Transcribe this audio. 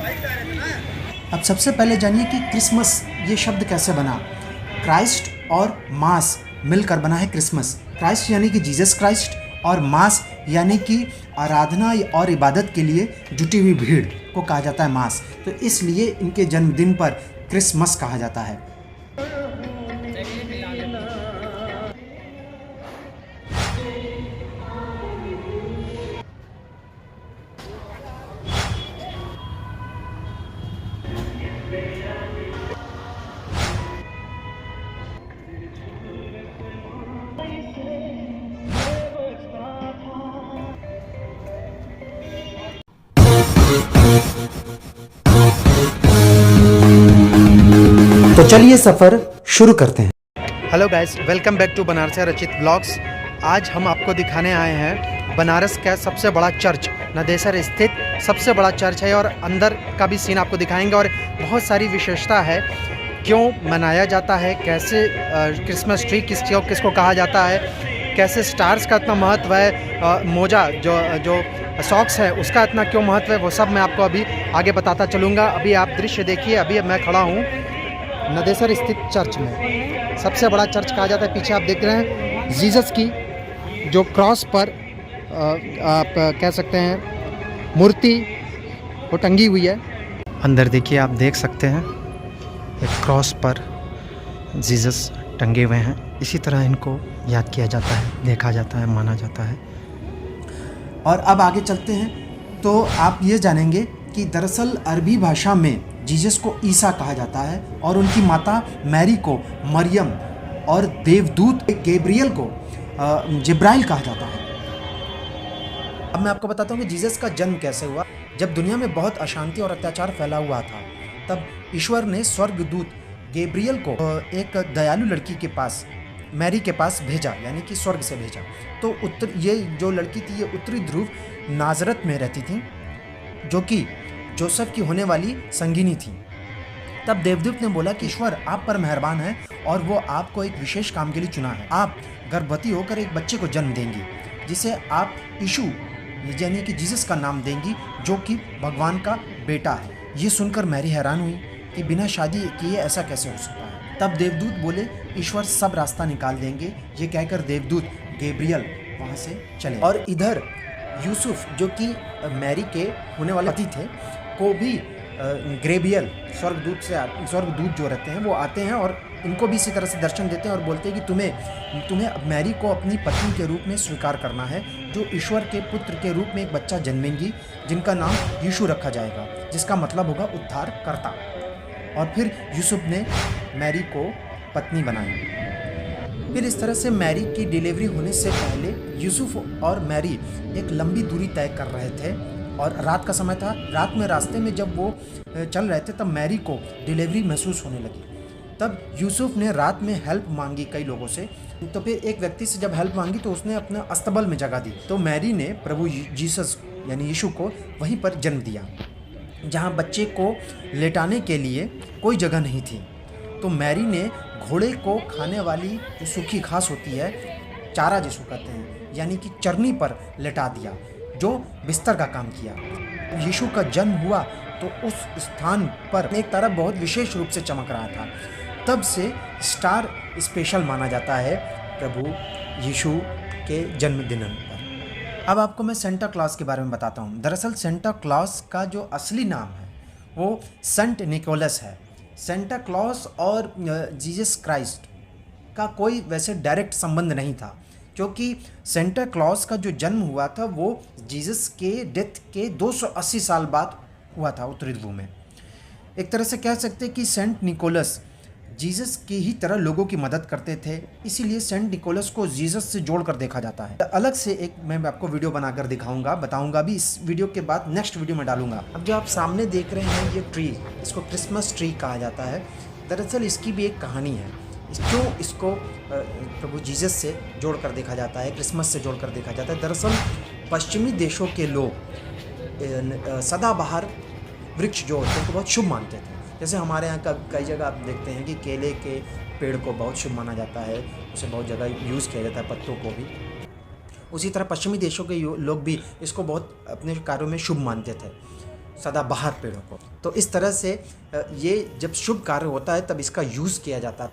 अब सबसे पहले जानिए कि क्रिसमस ये शब्द कैसे बना। क्राइस्ट और मास मिलकर बना है क्रिसमस। क्राइस्ट यानी कि जीसस क्राइस्ट और मास यानी कि आराधना और इबादत के लिए जुटी हुई भीड़ को कहा जाता है मास। तो इसलिए इनके जन्मदिन पर क्रिसमस कहा जाता है। तो चलिए सफ़र शुरू करते हैं। Hello guys, welcome back to Banaras Rachit blogs. आज हम आपको दिखाने आए हैं बनारस का सबसे बड़ा चर्च, नदेसर स्थित सबसे बड़ा चर्च है और अंदर का भी सीन आपको दिखाएंगे और बहुत सारी विशेषता है। क्यों मनाया जाता है, कैसे क्रिसमस ट्री किसको कहा जाता है, कैसे स्टार्स का इतना महत्व है, मोजा जो सॉक्स है उसका इतना क्यों महत्व है, वो सब मैं आपको अभी आगे बताता चलूँगा। अभी आप दृश्य देखिए, अभी मैं खड़ा हूँ नदेसर स्थित चर्च में। सबसे बड़ा चर्च कहा जाता है। पीछे आप देख रहे हैं जीसस की जो क्रॉस पर आप कह सकते हैं मूर्ति वो टंगी हुई है। अंदर देखिए, आप देख सकते हैं एक क्रॉस पर जीसस टंगे हुए हैं। इसी तरह इनको याद किया जाता है, देखा जाता है, माना जाता है। और अब आगे चलते हैं तो आप ये जानेंगे कि दरअसल अरबी भाषा में जीसस को ईसा कहा जाता है और उनकी माता मैरी को मरियम और देवदूत गैब्रियल को जिब्राइल कहा जाता है। अब मैं आपको बताता हूँ कि जीसस का जन्म कैसे हुआ। जब दुनिया में बहुत अशांति और अत्याचार फैला हुआ था, तब ईश्वर ने स्वर्गदूत गैब्रियल को एक दयालु लड़की के पास, मैरी के पास भेजा, यानी कि स्वर्ग से भेजा। तो ये जो लड़की थी ये उत्तरी ध्रुव नाजरत में रहती थी, जो कि जोसेफ की होने वाली संगिनी थी। तब देवदूत ने बोला कि ईश्वर आप पर मेहरबान है और वो आपको एक विशेष काम के लिए चुना है। आप गर्भवती होकर एक बच्चे को जन्म देंगी जिसे आप यीशु यानी कि जीसस का नाम देंगी, जो कि भगवान का बेटा है। ये सुनकर मैरी हैरान हुई कि बिना शादी किए ऐसा कैसे हो सकता है। तब देवदूत बोले ईश्वर सब रास्ता निकाल देंगे। ये कहकर देवदूत गैब्रियल वहाँ से चले और इधर यूसुफ जो कि मैरी के होने वाले पति थे को भी गैब्रियल स्वर्गदूत जो रहते हैं वो आते हैं और इनको भी इसी तरह से दर्शन देते हैं और बोलते हैं कि तुम्हें मैरी को अपनी पत्नी के रूप में स्वीकार करना है, जो ईश्वर के पुत्र के रूप में एक बच्चा जन्मेंगी जिनका नाम यीशु रखा जाएगा, जिसका मतलब होगा उद्धारकर्ता। और फिर यूसुफ ने मैरी को पत्नी बनाई। फिर इस तरह से मैरी की डिलीवरी होने से पहले यूसुफ और मैरी एक लंबी दूरी तय कर रहे थे और रात का समय था। रात में रास्ते में जब वो चल रहे थे तब मैरी को डिलीवरी महसूस होने लगी। तब यूसुफ ने रात में हेल्प मांगी कई लोगों से। तो फिर एक व्यक्ति से जब हेल्प मांगी तो उसने अपना अस्तबल में जगह दी। तो मैरी ने प्रभु जीसस यानी यीशु को वहीं पर जन्म दिया, जहाँ बच्चे को लेटाने के लिए कोई जगह नहीं थी। तो मैरी ने घोड़े को खाने वाली जो सूखी घास होती है, चारा जिसको कहते हैं, यानी कि चरनी पर लेटा दिया, जो बिस्तर का काम किया। यीशु का जन्म हुआ तो उस स्थान पर एक तारा बहुत विशेष रूप से चमक रहा था। तब से स्टार स्पेशल माना जाता है प्रभु यीशु के जन्मदिन पर। अब आपको मैं सेंटा क्लॉज के बारे में बताता हूँ। दरअसल सेंटा क्लॉज का जो असली नाम है वो सेंट निकोलस है। सेंटा क्लॉज और जीसस क्राइस्ट का कोई वैसे डायरेक्ट संबंध नहीं था, क्योंकि सेंटा क्लॉज का जो जन्म हुआ था वो जीसस के डेथ के 280 साल बाद हुआ था उत्तरी ध्रुव में। एक तरह से कह सकते हैं कि सेंट निकोलस जीसस की ही तरह लोगों की मदद करते थे, इसीलिए सेंट निकोलस को जीसस से जोड़कर देखा जाता है। अलग से एक मैं आपको वीडियो बनाकर दिखाऊंगा, बताऊंगा भी। इस वीडियो के बाद नेक्स्ट वीडियो में डालूंगा। अब जो आप सामने देख रहे हैं ये ट्री, इसको क्रिसमस ट्री कहा जाता है। दरअसल इसकी भी एक कहानी है, क्यों इसको प्रभु जीसस से जोड़कर देखा जाता है, क्रिसमस से जोड़कर देखा जाता है। दरअसल पश्चिमी देशों के लोग सदाबहार वृक्ष जो होते हैं उनको बहुत शुभ मानते थे। जैसे हमारे यहाँ का कई जगह आप देखते हैं कि केले के पेड़ को बहुत शुभ माना जाता है, उसे बहुत जगह यूज़ किया जाता है, पत्तों को भी। उसी तरह पश्चिमी देशों के लोग भी इसको बहुत अपने कार्यों में शुभ मानते थे। सदाबहार पेड़ों को। तो इस तरह से ये जब शुभ कार्य होता है तब इसका यूज़ किया जाता है।